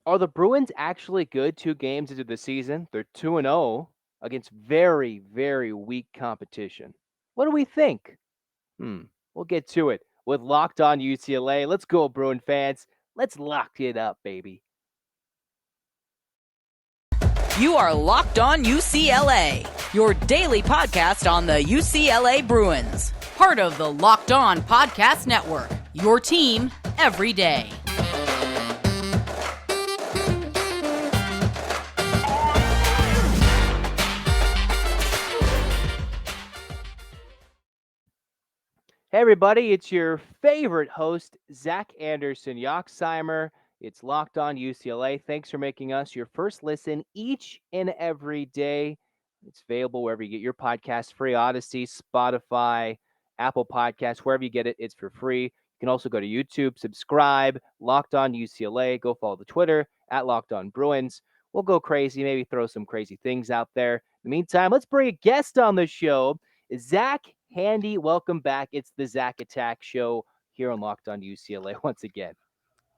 Are the Bruins actually good 2 games into the season? They're 2-0 against very, very weak competition. What do we think? We'll get to it with Locked On UCLA. Let's go, Bruin fans. Let's lock it up, baby. You are Locked On UCLA, your daily podcast on the UCLA Bruins. Part of the Locked On Podcast Network, your team every day. Hey, everybody, it's your favorite host, Zack Anderson-Yoxsimer. It's Locked On UCLA. Thanks for making us your first listen each and every day. It's available wherever you get your podcast, free Odyssey, Spotify, Apple Podcasts, wherever you get it, it's for free. You can also go to YouTube, subscribe, Locked On UCLA. Go follow the Twitter, at Locked On Bruins. We'll go crazy, maybe throw some crazy things out there. In the meantime, let's bring a guest on the show. Zack Handy, welcome back. It's the Zack Attack Show here on Locked On UCLA once again.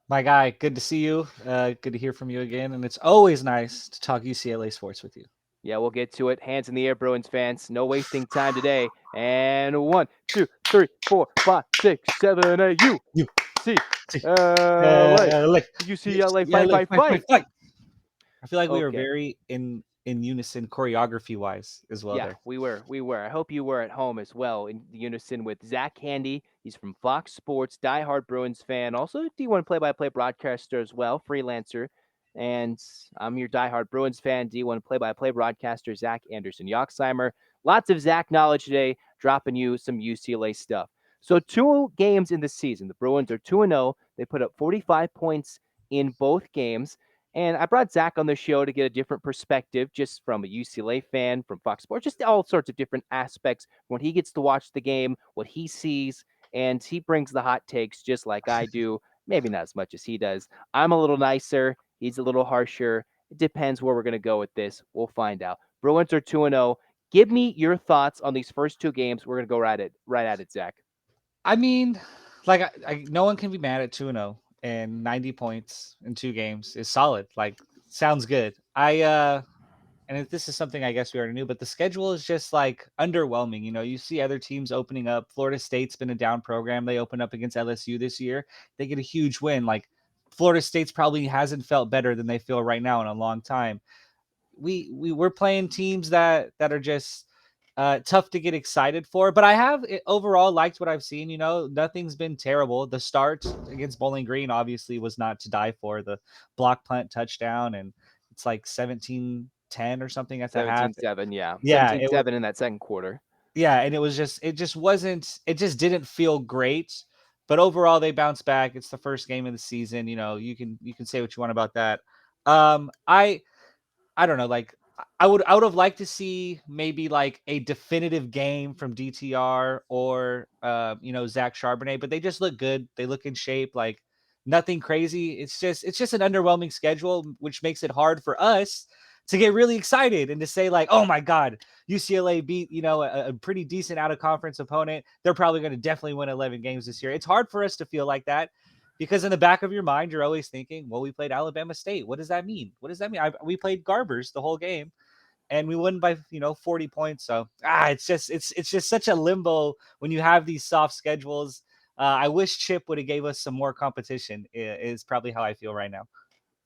My guy, good to see you. Good to hear from you again. And it's always nice to talk UCLA sports with you. Yeah, we'll get to it. Hands in the air, Bruins fans. No wasting time today. And 1, 2, 3, 4, 5, 6, 7, 8. UCLA, fight. I feel like we were Okay. very in unison choreography wise as well. Yeah, there. we were. I hope you were at home as well in unison with Zack Handy. He's from Fox Sports, diehard Bruins fan. Also, D1 play-by-play broadcaster as well, freelancer. And I'm your diehard Bruins fan, D1 play-by-play broadcaster, Zack Anderson-Yoxsimer. Lots of Zack knowledge today, dropping you some UCLA stuff. So 2 games in the season. The Bruins are 2-0. They put up 45 points in both games. And I brought Zack on the show to get a different perspective, just from a UCLA fan, from Fox Sports, just all sorts of different aspects when he gets to watch the game, what he sees, and he brings the hot takes just like I do. Maybe not as much as he does. I'm a little nicer. He's a little harsher. It depends where we're going to go with this. We'll find out. Bruins are 2-0. Give me your thoughts on these first 2 games. We're going to go right at it, Zack. I mean, like, no one can be mad at 2-0, and 90 points in 2 games is solid. Like, sounds good. And this is something I guess we already knew, but the schedule is just like underwhelming. You know, you see other teams opening up. Florida State's been a down program. They open up against LSU this year. They get a huge win. Like, Florida State's probably hasn't felt better than they feel right now in a long time. We're playing teams that are just tough to get excited for. But I have overall liked what I've seen. You know, nothing's been terrible. The start against Bowling Green obviously was not to die for. The block punt touchdown, and it's like 17-10 or something at the half. 17-7, yeah. Yeah, 17-7 in that second quarter. yeah, and it just didn't feel great. But overall, they bounced back. It's the first game of the season. You know, you can say what you want about that. I don't know, like I would have liked to see maybe like a definitive game from DTR or Zach Charbonnet, but they just look good. They look in shape, like nothing crazy. It's just an underwhelming schedule, which makes it hard for us to get really excited and to say like, oh my God, UCLA beat, a pretty decent out of conference opponent. They're probably going to definitely win 11 games this year. It's hard for us to feel like that. Because in the back of your mind, you're always thinking, well, we played Alabama State. What does that mean? What does that mean? We played Garbers the whole game, and we won by 40 points. So it's just such a limbo when you have these soft schedules. I wish Chip would have gave us some more competition. Is probably how I feel right now.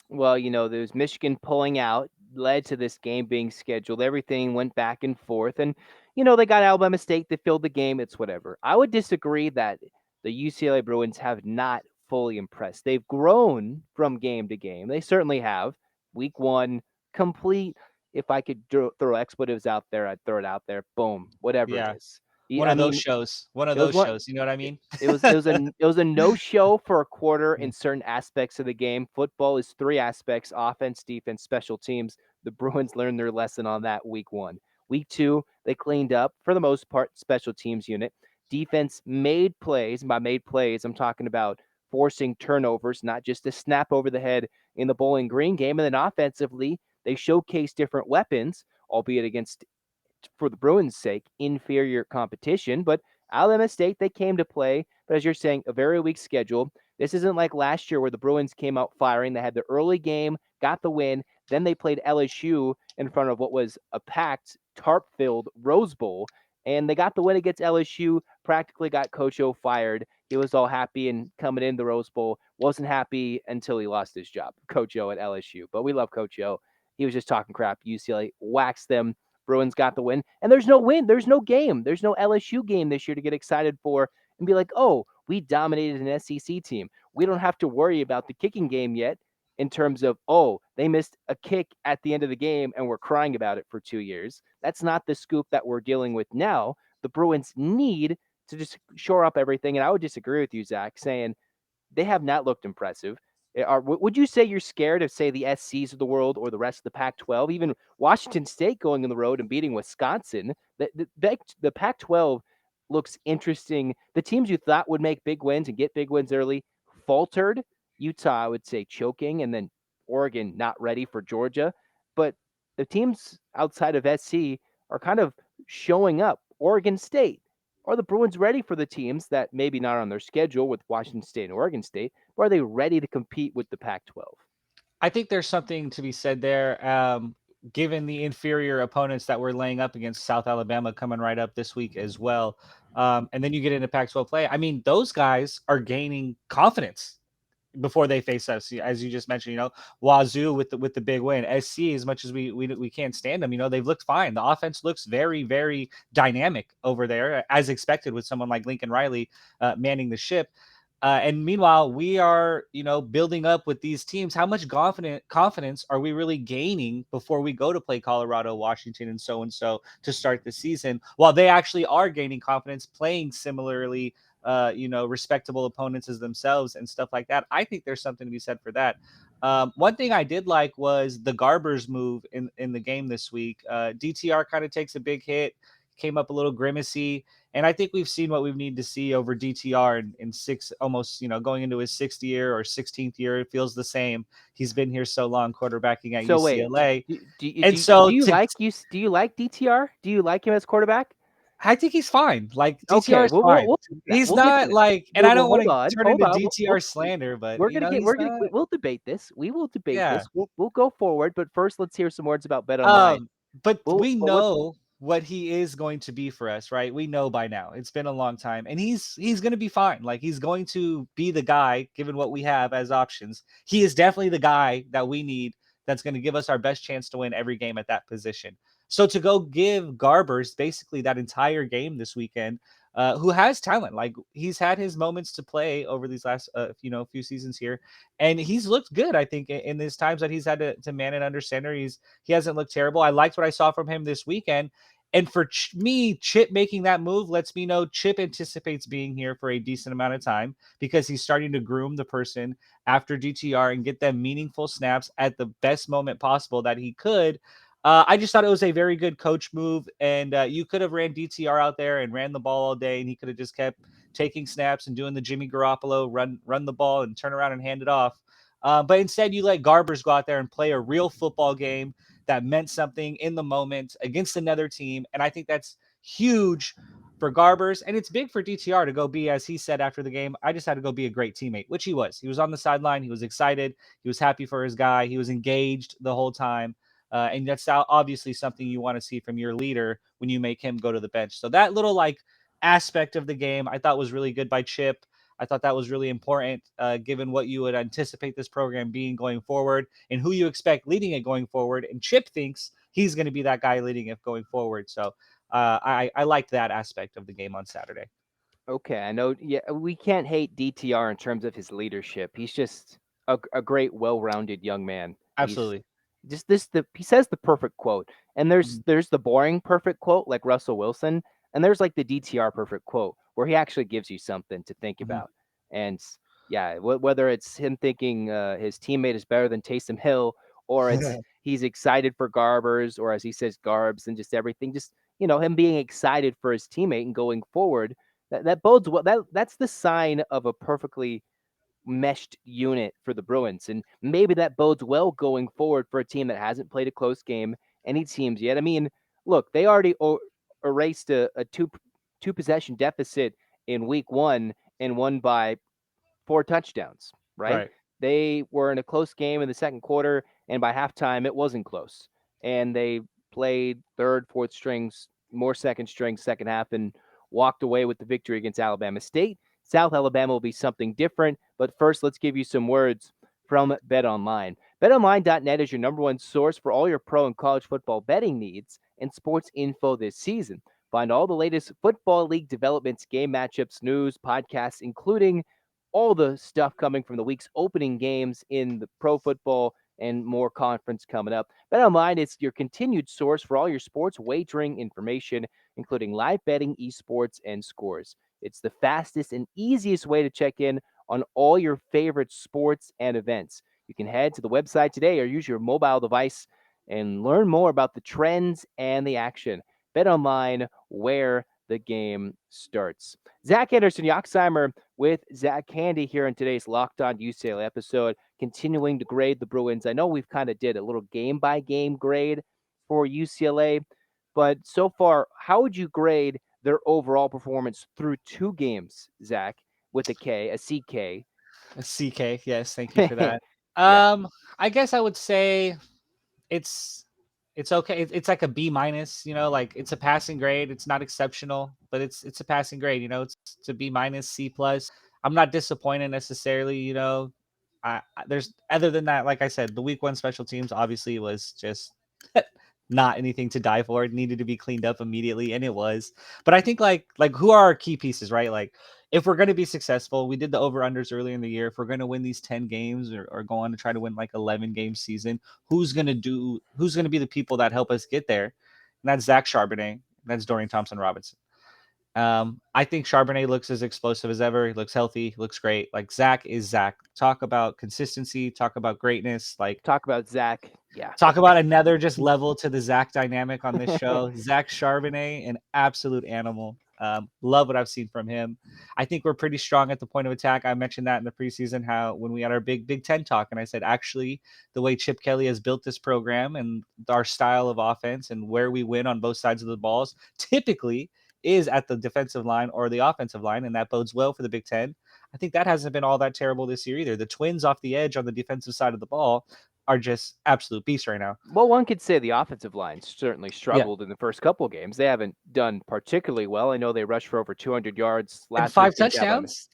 Well, there's Michigan pulling out led to this game being scheduled. Everything went back and forth. And, they got Alabama State that filled the game. It's whatever. I would disagree that the UCLA Bruins have not fully impressed. They've grown from game to game. They certainly have. Week 1, complete. If I could throw expletives out there, I'd throw it out there. Boom, whatever it Yeah. is. One of those shows. One of those shows. You know what I mean? It was a no-show for a quarter in certain aspects of the game. Football is 3 aspects: offense, defense, special teams. The Bruins learned their lesson on that week 1. Week 2, they cleaned up for the most part, special teams unit. Defense made plays. And by made plays, I'm talking about forcing turnovers, not just a snap over the head in the Bowling Green game. And then offensively, they showcased different weapons, albeit against, for the Bruins' sake, inferior competition. But Alabama State, they came to play. But as you're saying, a very weak schedule. This isn't like last year where the Bruins came out firing. They had the early game, got the win, then they played LSU in front of what was a packed, tarp-filled Rose Bowl, and they got the win against LSU, practically got Coach O fired. He was all happy and coming in the Rose Bowl. Wasn't happy until he lost his job, Coach O at LSU. But we love Coach O. He was just talking crap. UCLA waxed them. Bruins got the win. And there's no win. There's no game. There's no LSU game this year to get excited for and be like, oh, we dominated an SEC team. We don't have to worry about the kicking game yet in terms of, oh, they missed a kick at the end of the game and we're crying about it for 2 years. That's not the scoop that we're dealing with now. The Bruins need to just shore up everything. And I would disagree with you, Zach, saying they have not looked impressive. Would you say you're scared of, say, the SCs of the world or the rest of the Pac-12? Even Washington State going on the road and beating Wisconsin. The Pac-12 looks interesting. The teams you thought would make big wins and get big wins early faltered. Utah, I would say, choking, and then Oregon not ready for Georgia. But the teams outside of SC are kind of showing up. Oregon State, are the Bruins ready for the teams that maybe not on their schedule with Washington State and Oregon State, but are they ready to compete with the Pac-12? I think there's something to be said there. Given the inferior opponents that we're laying up against, South Alabama coming right up this week as well. And then you get into Pac-12 play. I mean, those guys are gaining confidence before they face us, as you just mentioned. Wazoo with the big win. SC, as much as we can't stand them, they've looked fine. The offense looks very, very dynamic over there, as expected with someone like Lincoln Riley manning the ship. And meanwhile, we are, building up with these teams. How much confidence are we really gaining before we go to play Colorado, Washington, and so to start the season? While they actually are gaining confidence, playing similarly, respectable opponents as themselves and stuff like that. I think there's something to be said for that. One thing I did like was the Garbers move in the game this week. DTR kind of takes a big hit, came up a little grimacy. And I think we've seen what we need to see over DTR in six, almost, going into his sixth year or 16th year. It feels the same. He's been here so long quarterbacking at So wait, UCLA. do, do, And do, do so you like do you like DTR? Do you like him as quarterback? I think he's fine. Like DTR Okay, is fine. we'll get to that. He's We'll get to not that. like, and Well, I well, don't want hold to on, turn hold into on. DTR slander, but We're gonna get he's not. we'll debate this. We will debate Yeah. this. We'll go forward, but first let's hear some words about BetOnline. But Well, we but what know what he is going to be for us, right? We know by now. It's been a long time, and he's going to be fine. Like, he's going to be the guy given what we have as options. He is definitely the guy that we need, that's going to give us our best chance to win every game at that position. So to go give Garbers basically that entire game this weekend, who has talent, like he's had his moments to play over these last few seasons here, and he's looked good. I think in these times that he's had to man it under center, he hasn't looked terrible. I liked what I saw from him this weekend. And for me, Chip making that move lets me know Chip anticipates being here for a decent amount of time, because he's starting to groom the person after DTR and get them meaningful snaps at the best moment possible that he could. I just thought it was a very good coach move, and you could have ran DTR out there and ran the ball all day, and he could have just kept taking snaps and doing the Jimmy Garoppolo run the ball and turn around and hand it off. But instead, you let Garbers go out there and play a real football game that meant something in the moment against another team. And I think that's huge for Garbers. And it's big for DTR to go be, as he said after the game, I just had to go be a great teammate, which he was. He was on the sideline. He was excited. He was happy for his guy. He was engaged the whole time. And that's obviously something you want to see from your leader when you make him go to the bench. So that little aspect of the game I thought was really good by Chip. I thought that was really important, given what you would anticipate this program being going forward and who you expect leading it going forward. And Chip thinks he's going to be that guy leading it going forward. So I liked that aspect of the game on Saturday. Okay, I know. Yeah, we can't hate DTR in terms of his leadership. He's just a great, well-rounded young man. He's Absolutely. just he says the perfect quote, and Mhm. there's the boring perfect quote like Russell Wilson, and there's like the DTR perfect quote where he actually gives you something to think Mhm. about. And yeah, whether it's him thinking his teammate is better than Taysom Hill, or it's he's excited for Garbers, or as he says, Garbs, and just everything, just him being excited for his teammate and going forward. That bodes well. That's the sign of a perfectly meshed unit for the Bruins, and maybe that bodes well going forward for a team that hasn't played a close game any teams yet. I mean, look, they already erased a two possession deficit in week one and won by 4 touchdowns, right? Right. They were in a close game in the second quarter, and by halftime, it wasn't close. And they played third, fourth strings, more second strings, second half, and walked away with the victory against Alabama State. South Alabama will be something different. But first, let's give you some words from BetOnline. BetOnline.net is your number one source for all your pro and college football betting needs and sports info this season. Find all the latest football league developments, game matchups, news, podcasts, including all the stuff coming from the week's opening games in the pro football and more conference coming up. BetOnline is your continued source for all your sports wagering information, including live betting, esports, and scores. It's the fastest and easiest way to check in on all your favorite sports and events. You can head to the website today or use your mobile device and learn more about the trends and the action. Bet online where the game starts. Zack Anderson-Yoxsimer with Zack Handy here in today's Locked On UCLA episode, continuing to grade the Bruins. I know we've kind of did a little game-by-game grade for UCLA, but so far, how would you grade their overall performance through 2 games, Zack, with a CK? A CK. Yes, thank you for that. Yeah, I guess I would say it's it's okay. It's like a B minus, like it's a passing grade. It's not exceptional, but it's a passing grade. It's a B minus, C plus. I'm not disappointed necessarily. There's other than that, like I said, the week one special teams obviously was just not anything to die for. It needed to be cleaned up immediately, and it was. But I think like who are our key pieces, right? Like if we're going to be successful, we did the over unders earlier in the year. If we're going to win these 10 games or go on to try to win like 11 game season, who's going to be the people that help us get there? And that's Zach Charbonnet. That's Dorian Thompson-Robinson. I think Charbonnet looks as explosive as ever. He looks healthy. He looks great. Like Zach is Zach. Talk about consistency. Talk about greatness. Like talk about Zack. Yeah. talk about another just level to the Zach dynamic on this show. Zach Charbonnet, an absolute animal. Love what I've seen from him. I think we're pretty strong at the point of attack. I mentioned that in the preseason, how when we had our Big Ten talk, and I said, actually, the way Chip Kelly has built this program and our style of offense and where we win on both sides of the balls typically is at the defensive line or the offensive line, and that bodes well for the Big Ten. I think that hasn't been all that terrible this year either. The Twins off the edge on the defensive side of the ball are just absolute beasts right now. Well, one could say the offensive line certainly Yeah. struggled in the first couple of games. They haven't done particularly well. I know they rushed for over 200 yards And last week 5 against Alabama. touchdowns?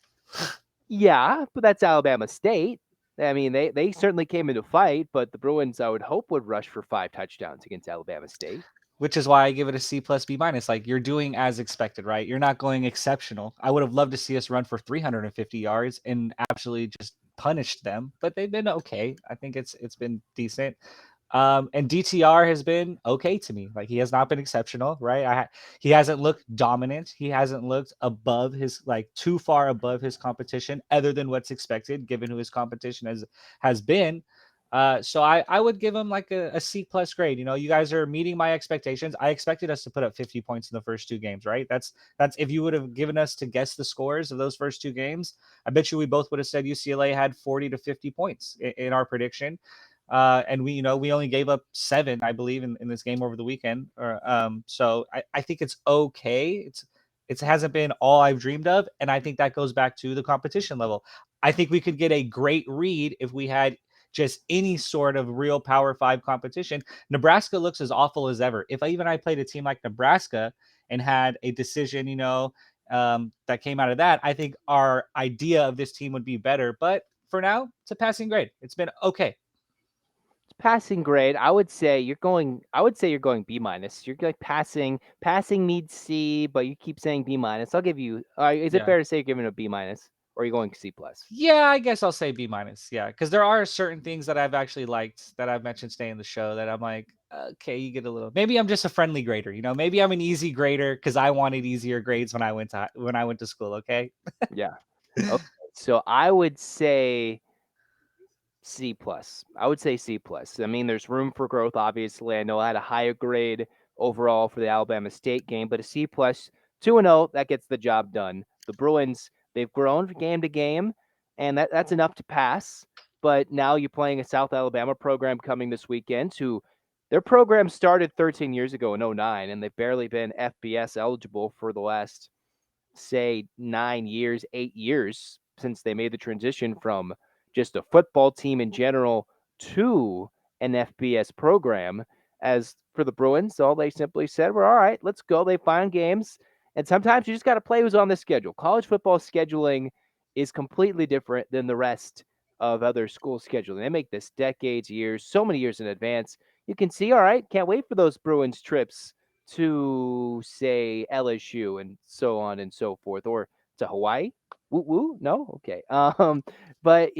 Yeah, but that's Alabama State. I mean, they certainly came into fight, but the Bruins, I would hope, would rush for 5 touchdowns against Alabama State. Which is why I give it a C plus B minus. Like you're doing as expected, right? You're not going exceptional. I would have loved to see us run for 350 yards and absolutely just punished them, but they've been okay. I think it's been decent. And DTR has been okay to me. Like he has not been exceptional, right? He hasn't looked dominant. He hasn't looked above his like too far above his competition, other than what's expected, given who his competition has been. So I would give him like a C plus grade. You guys are meeting my expectations. I expected us to put up 50 points in the first 2 games, right? That's if you would have given us to guess the scores of those first 2 games, I bet you we both would have said UCLA had 40 to 50 points in our prediction. And we only gave up 7, I believe, in this game over the weekend. So I think it's okay. It hasn't been all I've dreamed of, and I think that goes back to the competition level. I think we could get a great read if we had just any sort of real Power 5 competition. Nebraska looks as awful as ever. If I played a team like Nebraska and had a decision, that came out of that, I think our idea of this team would be better. But for now, it's a passing grade. It's been okay. Passing grade, I would say you're going B minus. You're like passing needs C, but you keep saying B minus. I'll give you is it Yeah. fair to say you're giving it a B minus, or are you going C plus? Yeah, I guess I'll say B minus. Yeah, because there are certain things that I've actually liked that I've mentioned today in the show that I'm like, okay, you get a little. Maybe I'm just a friendly grader. Maybe I'm an easy grader because I wanted easier grades when I went to school. Okay. Yeah. Okay. So I would say C plus. I would say C plus. I mean, there's room for growth. Obviously, I know I had a higher grade overall for the Alabama State game, but a C plus, 2-0, that gets the job done. The Bruins, they've grown from game to game, and that's enough to pass. But now you're playing a South Alabama program coming this weekend who their program started 13 years ago in 09, and they've barely been FBS eligible for the last, say, 9 years, 8 years since they made the transition from just a football team in general to an FBS program. As for the Bruins, all they simply said were, all right, let's go. They find games. And sometimes you just got to play who's on the schedule. College football scheduling is completely different than the rest of other school scheduling. They make this decades, years, so many years in advance. You can see, all right, can't wait for those Bruins trips to, say, LSU and so on and so forth, or to Hawaii. Woo woo, no, okay. But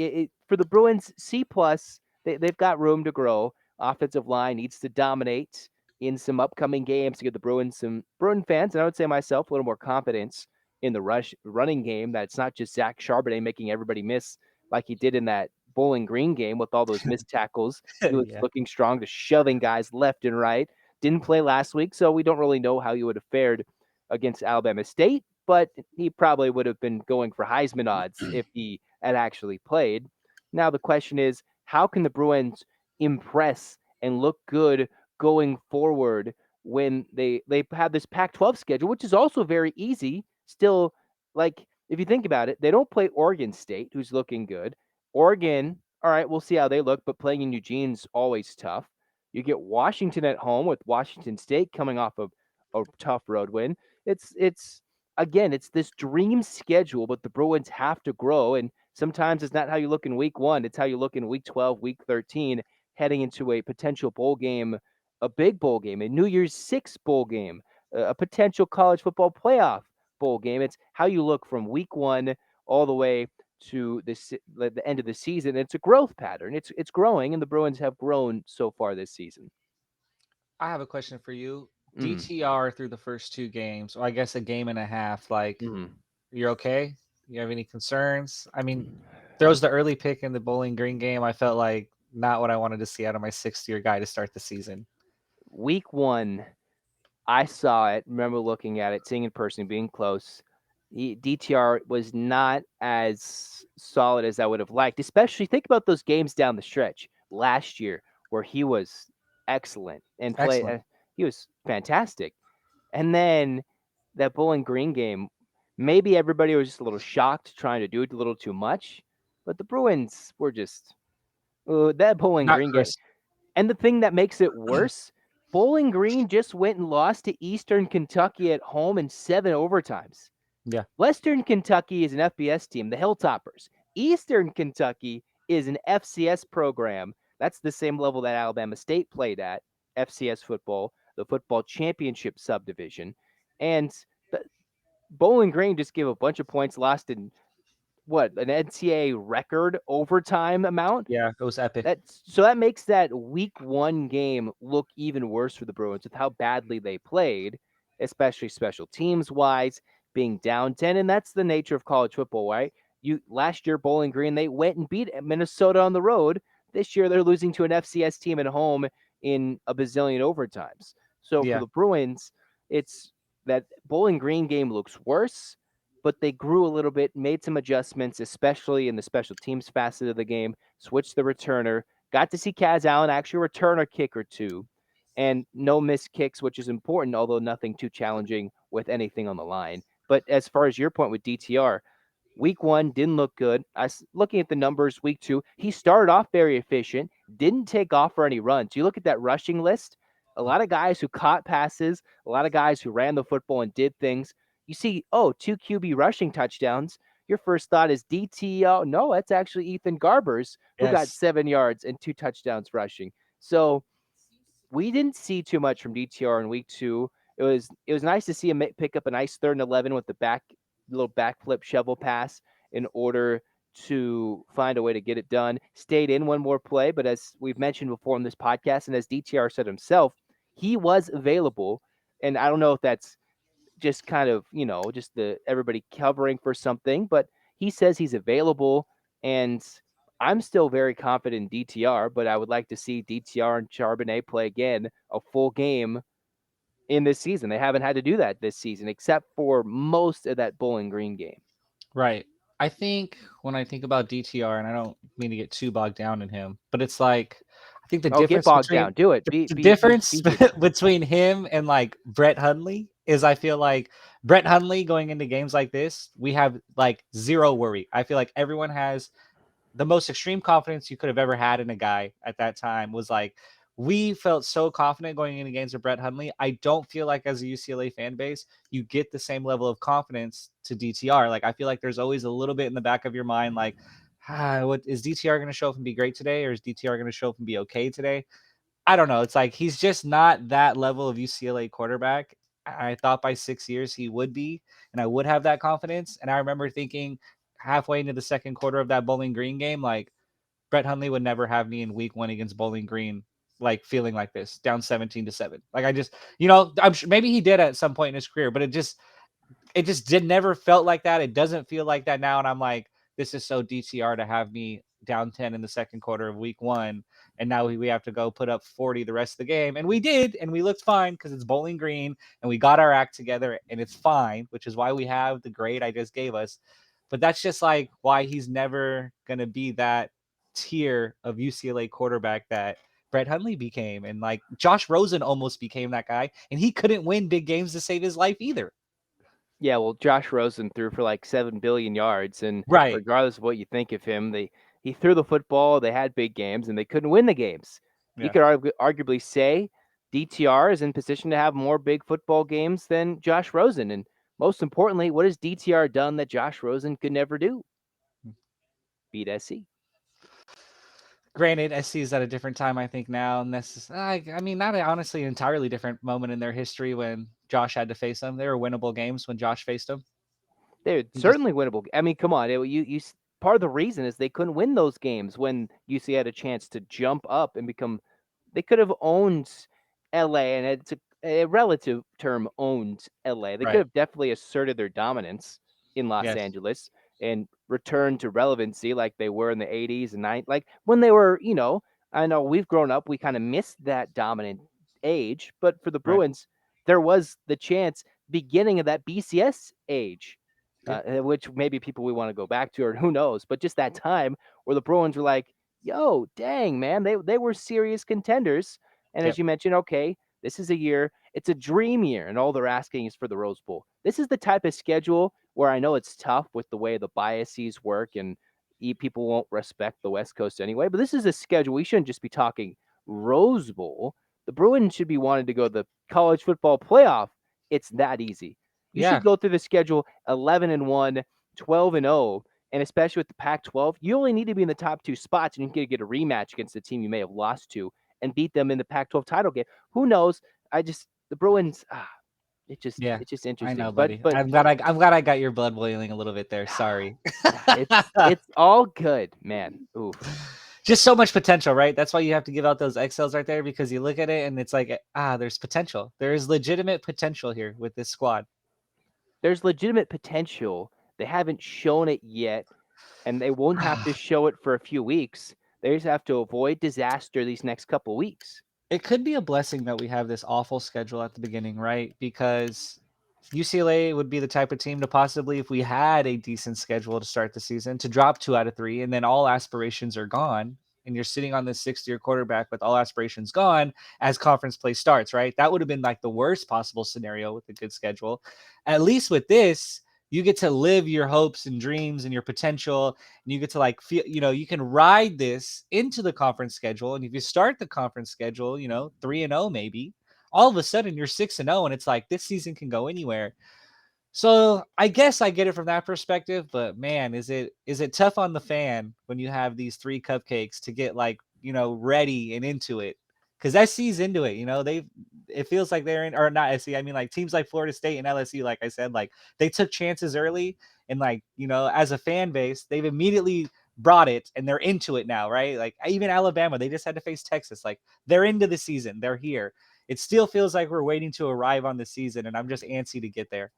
for the Bruins, C plus, they've got room to grow. Offensive line needs to dominate in some upcoming games to give the Bruins some Bruin fans, and I would say myself, a little more confidence in the running game. That it's not just Zack Charbonnet making everybody miss like he did in that Bowling Green game with all those missed tackles. He was Yeah. looking strong to shoving guys left and right. Didn't play last week, so we don't really know how he would have fared against Alabama State, but he probably would have been going for Heisman odds if he had actually played. Now the question is, how can the Bruins impress and look good going forward when they have this Pac-12 schedule, which is also very easy. Still, like if you think about it, they don't play Oregon State, who's looking good. Oregon, all right, we'll see how they look, but playing in Eugene's always tough. You get Washington at home with Washington State coming off of a tough road win. It's again, it's this dream schedule, but the Bruins have to grow, and sometimes it's not how you look in week 1, it's how you look in week 12, week 13, heading into a potential bowl game, a big bowl game, a New Year's Six bowl game, a potential college football playoff bowl game. It's how you look from week 1 all the way to the end of the season. It's a growth pattern. It's growing, and the Bruins have grown so far this season. I have a question for you. Mm, DTR through the first two games, or I guess a game and a half. Like, mm. you're okay? You have any concerns? I mean, there was the early pick in the Bowling Green game. I felt like not what I wanted to see out of my sixth-year guy to start the season. Week 1, I saw it, remember looking at it, seeing in person, being close. DTR was not as solid as I would have liked, especially think about those games down the stretch last year where he was excellent and Excellent. he was fantastic. And then that Bowling Green game, maybe everybody was just a little shocked trying to do it a little too much, but the Bruins were just that Bowling Not Green game. crisp. And the thing that makes it worse, Bowling Green just went and lost to Eastern Kentucky at home in 7 overtimes. Yeah. Western Kentucky is an FBS team, the Hilltoppers. Eastern Kentucky is an FCS program. That's the same level that Alabama State played at, FCS football, the football championship subdivision. And Bowling Green just gave a bunch of points, lost in what, an NCAA record overtime amount? Yeah, it was epic. That makes that week 1 game look even worse for the Bruins with how badly they played, especially special teams wise, being down 10. And that's the nature of college football, right? Last year, Bowling Green, they went and beat Minnesota on the road. This year, they're losing to an FCS team at home in a bazillion overtimes. So for Yeah. the Bruins, it's that Bowling Green game looks worse, but they grew a little bit, made some adjustments, especially in the special teams facet of the game, switched the returner, got to see Kaz Allen actually return a kick or two, and no missed kicks, which is important, although nothing too challenging with anything on the line. But as far as your point with DTR, week 1 didn't look good. I was looking at the numbers week 2. He started off very efficient, didn't take off for any runs. You look at that rushing list, a lot of guys who caught passes, a lot of guys who ran the football and did things. You see, 2 QB rushing touchdowns. Your first thought is DT. Oh, no, that's actually Ethan Garbers, who got Yes. 7 yards and 2 touchdowns rushing. So we didn't see too much from DTR in week 2. It was nice to see him pick up a nice 3rd and 11 with the little backflip shovel pass in order to find a way to get it done. Stayed in one more play, but as we've mentioned before in this podcast, and as DTR said himself, he was available. And I don't know if that's just kind of, just the everybody covering for something, but he says he's available, and I'm still very confident in DTR, but I would like to see DTR and Charbonnet play again a full game in this season. They haven't had to do that this season, except for most of that Bowling Green game. Right. I think when I think about DTR, and I don't mean to get too bogged down in him, but it's like I think Oh, get bogged down. Do it. the Be difference get down. between him and like Brett Hundley is I feel like Brett Hundley going into games like this, we have like zero worry. I feel like everyone has the most extreme confidence you could have ever had in a guy at that time. Was like, we felt so confident going into games with Brett Hundley. I don't feel like as a UCLA fan base, you get the same level of confidence to DTR. Like, I feel like there's always a little bit in the back of your mind, like, what is DTR going to show up and be great today? Or is DTR going to show up and be okay today? I don't know. It's like he's just not that level of UCLA quarterback. I thought by 6 years he would be, and I would have that confidence. And I remember thinking halfway into the second quarter of that Bowling Green game, like Brett Hundley would never have me in week one against Bowling Green, like feeling like this, down 17-7. Like I just, I'm sure maybe he did at some point in his career, but it just did never felt like that. It doesn't feel like that now. And I'm like, this is so DTR to have me down 10 in the second quarter of week one. And now we have to go put up 40 the rest of the game. And we did, and we looked fine because it's Bowling Green and we got our act together and it's fine, which is why we have the grade I just gave us. But that's just like why he's never going to be that tier of UCLA quarterback that Brett Hundley became. And like Josh Rosen almost became that guy, and he couldn't win big games to save his life either. Yeah, well, Josh Rosen threw for like 7 billion yards, and Right. regardless of what you think of him, he threw the football. They had big games, and they couldn't win the games. You Yeah. could arguably say DTR is in position to have more big football games than Josh Rosen. And most importantly, what has DTR done that Josh Rosen could never do? Beat SC. Granted, SC is at a different time, I think, now. And this is, I mean, not honestly an entirely different moment in their history when Josh had to face them. They were winnable games when Josh faced them. They're He just, certainly winnable. I mean, come on. Part of the reason is they couldn't win those games when UC had a chance to jump up and become. They could have owned LA, and it's a relative term, owned LA. They could right. have definitely asserted their dominance in Los Yes. Angeles and returned to relevancy like they were in the 80s and 90s. Like when they were, I know we've grown up, we kind of missed that dominant age, but for the Right. Bruins, there was the chance beginning of that BCS age, Yeah. which maybe people we want to go back to, or who knows, but just that time where the Bruins were like, yo, dang, man, they were serious contenders. And as Yep. you mentioned, okay, this is a year, it's a dream year, and all they're asking is for the Rose Bowl. This is the type of schedule where I know it's tough with the way the biases work, and people won't respect the West Coast anyway, but this is a schedule. We shouldn't just be talking Rose Bowl. The Bruins should be wanting to go to the college football playoff. It's that easy. You should Yeah. go through the schedule 11-1, 12-0, and especially with the Pac-12, you only need to be in the top two spots, and you can get a rematch against the team you may have lost to and beat them in the Pac-12 title game. Who knows? The Bruins. Yeah. It's just I know, interesting. But buddy. but I'm glad I got your blood boiling a little bit there. Sorry. it's all good, man. Oof. Just so much potential, right? That's why you have to give out those XLs right there, because you look at it and it's like, there's potential. There is legitimate potential here with this squad. There's legitimate potential. They haven't shown it yet, and they won't have to show it for a few weeks. They just have to avoid disaster these next couple weeks. It could be a blessing that we have this awful schedule at the beginning, right? Because UCLA would be the type of team to possibly, if we had a decent schedule to start the season, to drop 2 out of 3, and then all aspirations are gone. And you're sitting on this 6th-year quarterback with all aspirations gone as conference play starts, right? That would have been like the worst possible scenario with a good schedule. At least with this, you get to live your hopes and dreams and your potential, and you get to like feel, you can ride this into the conference schedule. And if you start the conference schedule, 3-0 maybe, all of a sudden you're 6-0, and it's like this season can go anywhere. So I guess I get it from that perspective, but man, is it tough on the fan when you have these 3 cupcakes to get like, ready and into it? Because SC's into it, it feels like they're in, or not SC, I mean like teams like Florida State and LSU, like I said, like they took chances early, and like, as a fan base, they've immediately brought it and they're into it now, right? Like even Alabama, they just had to face Texas. Like they're into the season, they're here. It still feels like we're waiting to arrive on the season, and I'm just antsy to get there.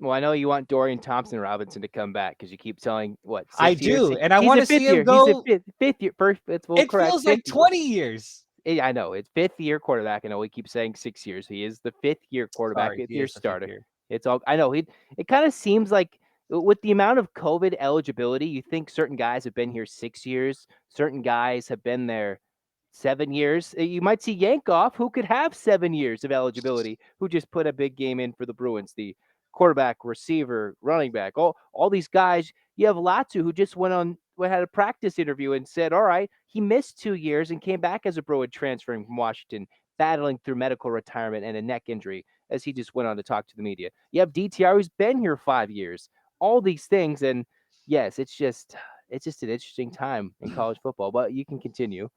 Well, I know you want Dorian Thompson-Robinson to come back because you keep telling what I 6 years. do, and I He's want a to see fifth him year. He's a go. fifth year. First, it's full It correct. feels Fifth like year. 20 years. Yeah, I know it's fifth year quarterback. I know we keep saying 6 years. He is the fifth year quarterback, Sorry, fifth he year is the fifth starter. year. It's all I know. It kind of seems like with the amount of COVID eligibility, you think certain guys have been here 6 years, certain guys have been there 7 years. You might see Yankoff, who could have 7 years of eligibility, who just put a big game in for the Bruins. The quarterback, receiver, running back, all these guys. You have Latu, who just had a practice interview and said, all right, he missed 2 years and came back as a Bruin transferring from Washington, battling through medical retirement and a neck injury, as he just went on to talk to the media. You have DTR, who's been here 5 years. All these things, and yes, it's just an interesting time in college football. But you can continue.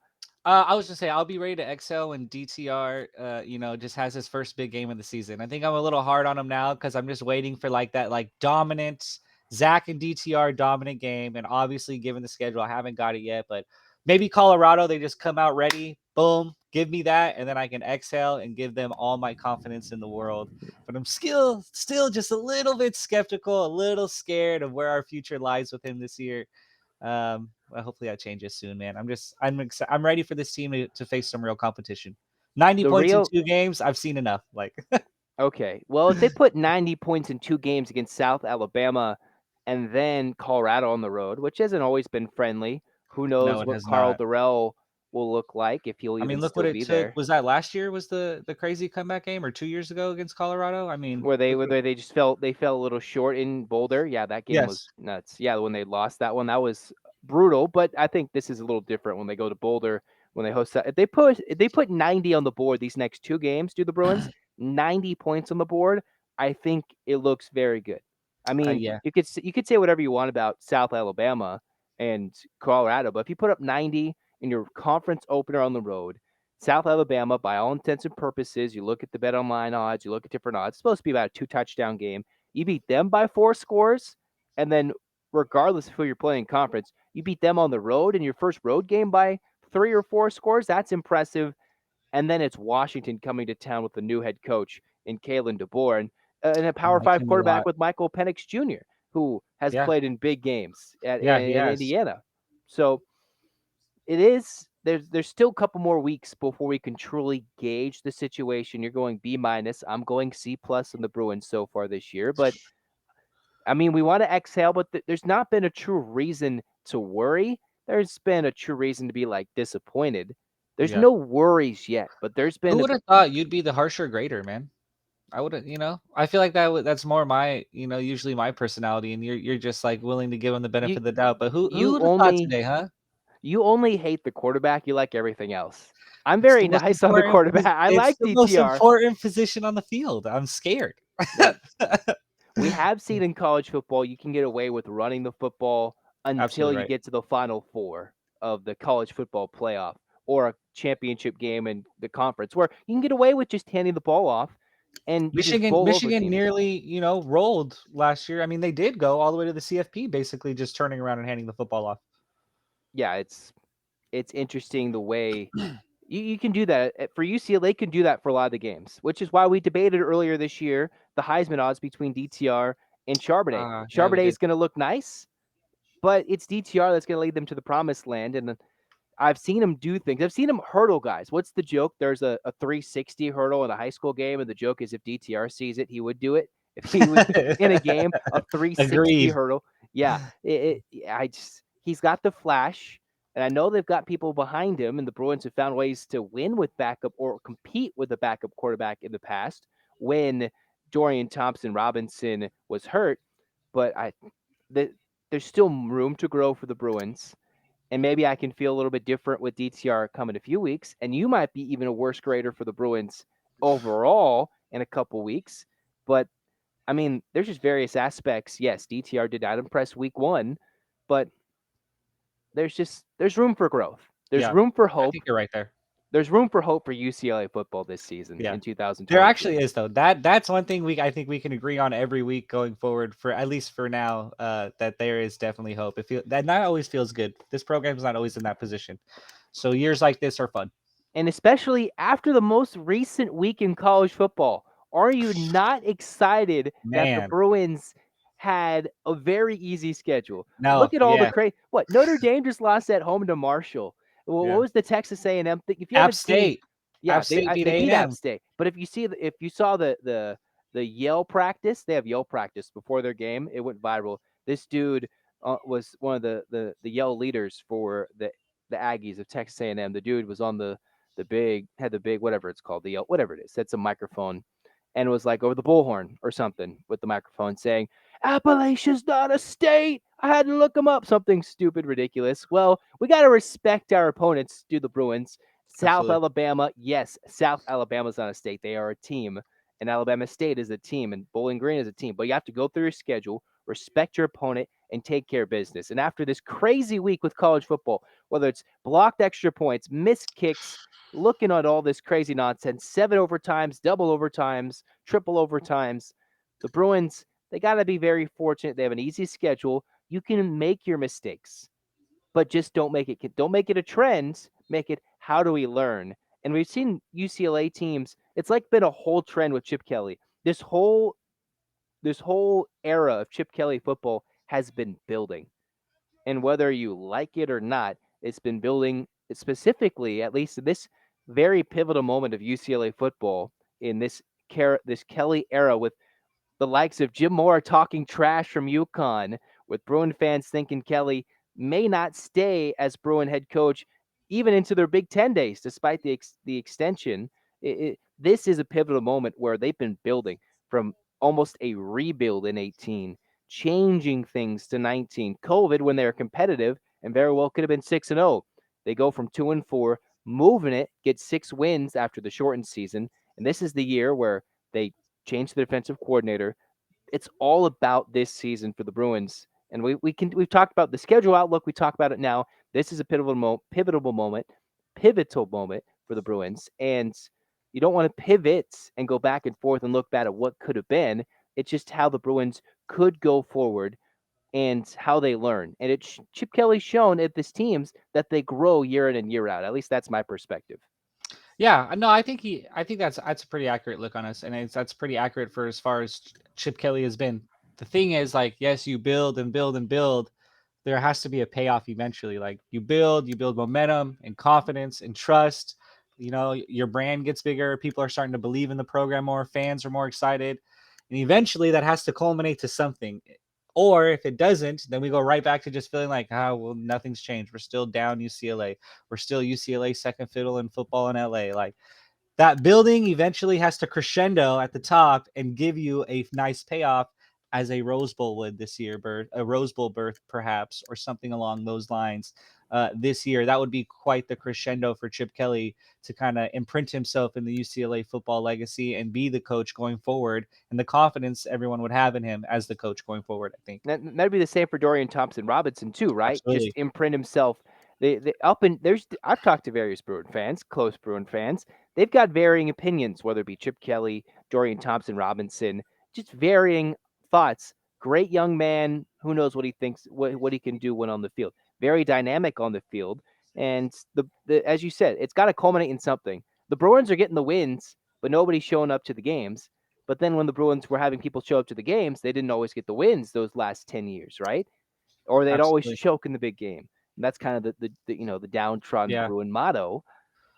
I was just say I'll be ready to excel when DTR, just has his first big game of the season. I think I'm a little hard on him now because I'm just waiting for like that dominant Zack and DTR dominant game, and obviously given the schedule, I haven't got it yet. But maybe Colorado, they just come out ready, boom, give me that, and then I can exhale and give them all my confidence in the world. But I'm still just a little bit skeptical, a little scared of where our future lies with him this year. Well, hopefully that changes soon, man. I'm ready for this team to face some real competition. 90 The points in real 2 games, I've seen enough. Like, Okay. Well, if they put 90 points in 2 games against South Alabama and then Colorado on the road, which hasn't always been friendly, who no, knows it what has Carl not. Durrell will look like, if he'll I mean, even look what still it be took. there. Was that last year? Was the crazy comeback game, or 2 years ago against Colorado? I mean, Where they look where what. they just fell a little short in Boulder. Yeah, that game was Yes. nuts. Yeah, when they lost that one, that was brutal. But I think this is a little different when they go to Boulder, when they host that. If they put 90 on the board these next 2 games, do the Bruins 90 points on the board? I think it looks very good. I mean, Yeah. you could say whatever you want about South Alabama and Colorado, but if you put up 90 in your conference opener on the road, South Alabama, by all intents and purposes, you look at the BetOnline odds, you look at different odds, it's supposed to be about a 2 touchdown game. You beat them by 4 scores, and then regardless of who you're playing in conference, you beat them on the road in your first road game by 3 or 4 scores. That's impressive. And then it's Washington coming to town with a new head coach in Kalen DeBoer and a I Power like Five him a quarterback lot. with Michael Penix Jr., who has Yeah. played in big games Yeah, he in has. Indiana. So it is there's still a couple more weeks before we can truly gauge the situation. You're going B minus. I'm going C+ on the Bruins so far this year, but I mean we want to exhale, but there's not been a true reason to worry. There's been a true reason to be like disappointed. There's Yeah. no worries yet, but there's Who been a would have thought you'd be the harsher grader, man? I wouldn't, I feel like that's more my, usually my personality, and you're just like willing to give him the benefit you of the doubt. But who you would have thought only today, huh? you only hate the quarterback. You like everything else. I'm It's the very most nice on the important. quarterback. I It's like the most DTR. important position on the field. I'm scared. Look, we have seen in college football you can get away with running the football until Absolutely you right. get to the final four of the college football playoff or a championship game in the conference where you can get away with just handing the ball off and you just Michigan, bowl over Michigan teams. nearly, rolled last year. I mean, they did go all the way to the CFP, basically just turning around and handing the football off. Yeah, it's interesting the way you can do that. For UCLA can do that for a lot of the games, which is why we debated earlier this year the Heisman odds between DTR and Charbonnet. Yeah, we Charbonnet did. is going to look nice, but it's DTR that's going to lead them to the promised land. And I've seen him do things. I've seen him hurdle guys. What's the joke? There's a 360 hurdle in a high school game, and the joke is if DTR sees it, he would do it. If he was in a game, a 360 Agreed. hurdle. Yeah, he's got the flash, and I know they've got people behind him, and the Bruins have found ways to win with backup or compete with a backup quarterback in the past when Dorian Thompson-Robinson was hurt. But the, there's still room to grow for the Bruins. And maybe I can feel a little bit different with DTR coming a few weeks. And you might be even a worse grader for the Bruins overall in a couple weeks. But I mean, there's just various aspects. Yes, DTR did not impress week one, but there's room for growth. There's Yeah, room for I hope. think you're right there. There's room for hope for UCLA football this season Yeah. in There 2022. actually is though. That's one thing I think we can agree on every week going forward, for at least for now, that there is definitely hope. That not always feels good. This program's not always in that position. So years like this are fun. And especially after the most recent week in college football. Are you not excited that the Man. Bruins had a very easy schedule? No, Look at all the yeah. crazy. What Notre Dame just lost at home to Marshall. What Yeah. was the Texas A&M thing? If you App haven't seen, State. yeah, App they State beat they beat App A&M. State. But if you saw the Yale practice, they have Yale practice before their game. It went viral. This dude was one of the Yale leaders for the the Aggies of Texas A&M. The dude was on the big had the big whatever it's called, the whatever it is. That's a microphone, and was like over the bullhorn or something with the microphone saying, "Appalachia's not a state. I had to look them up." Something stupid, ridiculous. Well, we got to respect our opponents. Do the Bruins. South Absolutely. Alabama, yes, South Alabama's not a state. They are a team, and Alabama State is a team, and Bowling Green is a team. But you have to go through your schedule, respect your opponent, and take care of business. And after this crazy week with college football, whether it's blocked extra points, missed kicks, looking at all this crazy nonsense, 7 overtimes, double overtimes, triple overtimes, the Bruins, they got to be very fortunate. They have an easy schedule. You can make your mistakes, but just don't make it a trend. Make it, how do we learn? And we've seen UCLA teams. It's like been a whole trend with Chip Kelly. This whole era of Chip Kelly football has been building. And whether you like it or not, it's been building specifically, at least in this very pivotal moment of UCLA football in this Kelly era with the likes of Jim Moore talking trash from UConn, with Bruin fans thinking Kelly may not stay as Bruin head coach even into their Big Ten days, despite the extension. This is a pivotal moment where they've been building from almost a rebuild in 18, changing things to 19. COVID, when they were competitive and very well could have been 6-0, they go from 2-4, moving it, get 6 wins after the shortened season, and this is the year where they change the defensive coordinator. It's all about this season for the Bruins. And we've talked about the schedule outlook. We talk about it now. This is a pivotal moment for the Bruins. And you don't want to pivot and go back and forth and look back at what could have been. It's just how the Bruins could go forward and how they learn. And Chip Kelly's shown at this teams that they grow year in and year out. At least that's my perspective. Yeah, no, I think that's a pretty accurate look on us, and that's pretty accurate for as far as Chip Kelly has been. The thing is, like, yes, you build and build and build. There has to be a payoff eventually. Like you build momentum and confidence and trust. Your brand gets bigger. People are starting to believe in the program more. Fans are more excited, and eventually that has to culminate to something. Or if it doesn't, then we go right back to just feeling like, well, nothing's changed. We're still down UCLA. We're still UCLA second fiddle in football in LA. Like that building eventually has to crescendo at the top and give you a nice payoff as a Rose Bowl would this year, a Rose Bowl berth perhaps, or something along those lines. This year, that would be quite the crescendo for Chip Kelly to kind of imprint himself in the UCLA football legacy and be the coach going forward, and the confidence everyone would have in him as the coach going forward. I think That'd be the same for Dorian Thompson-Robinson too, right? Just absolutely, imprint himself. They up and there's I've talked to various Bruin fans, close Bruin fans. They've got varying opinions, whether it be Chip Kelly, Dorian Thompson-Robinson, just varying thoughts. Great young man. Who knows what he thinks, what he can do when on the field. Very dynamic on the field, and the as you said, it's got to culminate in something. The Bruins are getting the wins, but nobody's showing up to the games. But then when the Bruins were having people show up to the games, they didn't always get the wins those last 10 years, right? Or they'd always absolutely, choke in the big game. And that's kind of the downtrodden yeah. Bruin motto.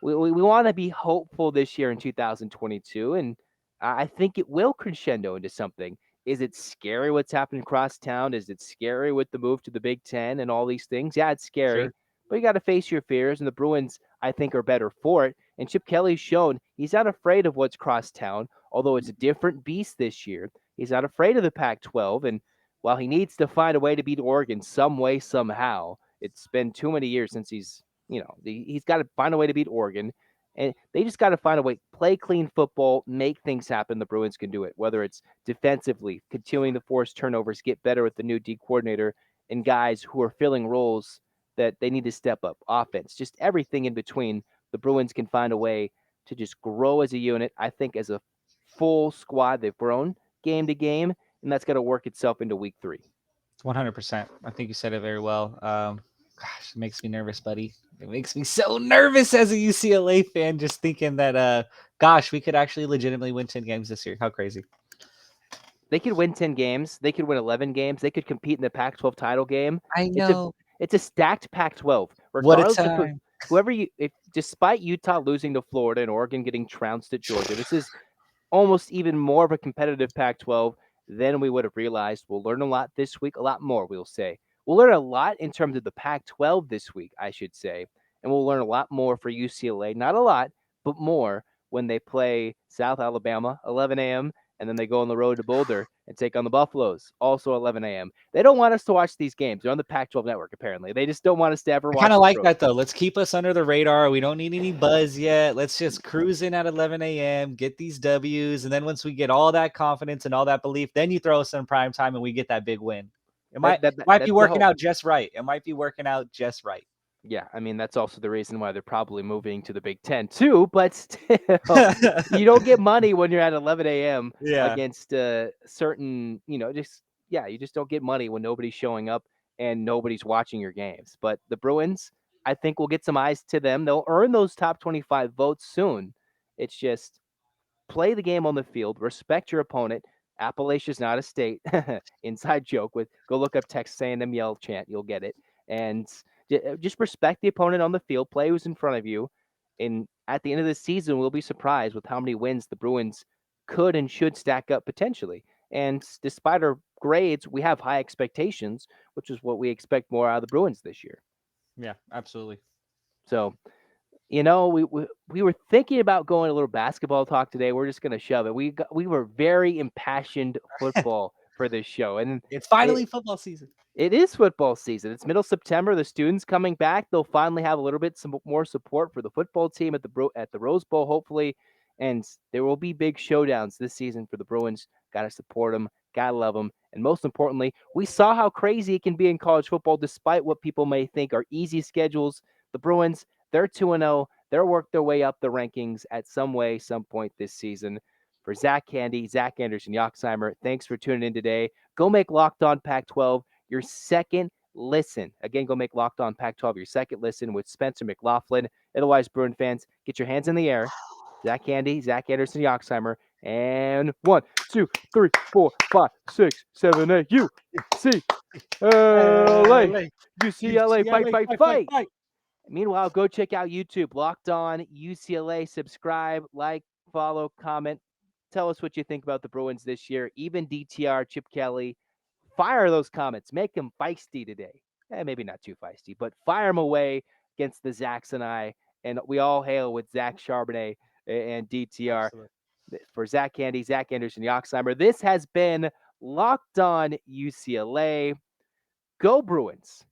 We want to be hopeful this year in 2022, and I think it will crescendo into something. Is it scary what's happening across town? Is it scary with the move to the Big Ten and all these things? Yeah, it's scary, Sure. but you got to face your fears, and the Bruins, I think, are better for it. And Chip Kelly's shown he's not afraid of what's cross town, although it's a different beast this year. He's not afraid of the Pac 12, and while he needs to find a way to beat Oregon some way, somehow, it's been too many years since he's got to find a way to beat Oregon, and they just got to find a way, play clean football, make things happen. The Bruins can do it, whether it's defensively, continuing to force turnovers, get better with the new D coordinator, and guys who are filling roles that they need to step up, offense, just everything in between. The Bruins can find a way to just grow as a unit. I think as a full squad, they've grown game to game, and that's got to work itself into week 3. 100%. I think you said it very well. Gosh, it makes me nervous, buddy. It makes me so nervous as a UCLA fan, just thinking that, gosh, we could actually legitimately win 10 games this year. How crazy. They could win 10 games. They could win 11 games. They could compete in the Pac-12 title game. I It's a know. it's a stacked Pac-12. What a Regardless of time. if despite Utah losing to Florida and Oregon getting trounced at Georgia, this is almost even more of a competitive Pac-12 than we would have realized. We'll learn a lot this week, a lot more, we'll say. We'll learn a lot in terms of the Pac-12 this week, I should say. and we'll learn a lot more for UCLA. Not a lot, but more when they play South Alabama, 11 a.m., and then they go on the road to Boulder and take on the Buffaloes, also 11 a.m. They don't want us to watch these games. They're on the Pac-12 network, apparently. They just don't want us to ever I kind watch of the like Bruins. that though. Let's keep us under the radar. We don't need any buzz yet. Let's just cruise in at 11 a.m., get these W's, and then once we get all that confidence and all that belief, then you throw us in prime time and we get that big win. It might be That's the working hope. out just right. It might be working out just right. Yeah, I mean, that's also the reason why they're probably moving to the Big Ten too, but still, you don't get money when you're at 11 a.m. Yeah. against certain, you just don't get money when nobody's showing up and nobody's watching your games. But the Bruins, I think we'll get some eyes to them. They'll earn those top 25 votes soon. It's just play the game on the field, respect your opponent. Appalachia's not a state. Inside joke with go look up Texas A&M yell chant, you'll get it. And just respect the opponent on the field, play who's in front of you. And at the end of the season, we'll be surprised with how many wins the Bruins could and should stack up potentially. And despite our grades, we have high expectations, which is what we expect more out of the Bruins this year. Yeah, absolutely. So we were thinking about going a little basketball talk today. We're just gonna shove it. We were very impassioned football for this show, and It's finally it, football season. it is football season. It's middle September. The students coming back. They'll finally have a little bit some more support for the football team at the Rose Bowl, hopefully, and there will be big showdowns this season for the Bruins. Got to support them. Gotta love them. And most importantly, we saw how crazy it can be in college football, despite what people may think are easy schedules. The Bruins, they're 2-0. They'll work their way up the rankings at some way, some point this season. For Zack Handy, Zack Anderson-Yoxsimer, thanks for tuning in today. Go make Locked On Pac-12 your second listen. Again, go make Locked On Pac-12 your second listen with Spencer McLaughlin. Otherwise, Bruin fans, get your hands in the air. Zack Handy, Zack Anderson-Yoxsimer, and 1, 2, 3, 4, 5, 6, 7, 8. UCLA, UCLA, fight, fight, fight. Meanwhile, go check out YouTube, Locked On UCLA. Subscribe, like, follow, comment. Tell us what you think about the Bruins this year. Even DTR, Chip Kelly, fire those comments. Make them feisty today. Maybe not too feisty, but fire them away against the Zacks and I. And we all hail with Zack Charbonnet and DTR. Absolutely. For Zack Candy, Zack Anderson-Yoxsimer, this has been Locked On UCLA. Go Bruins.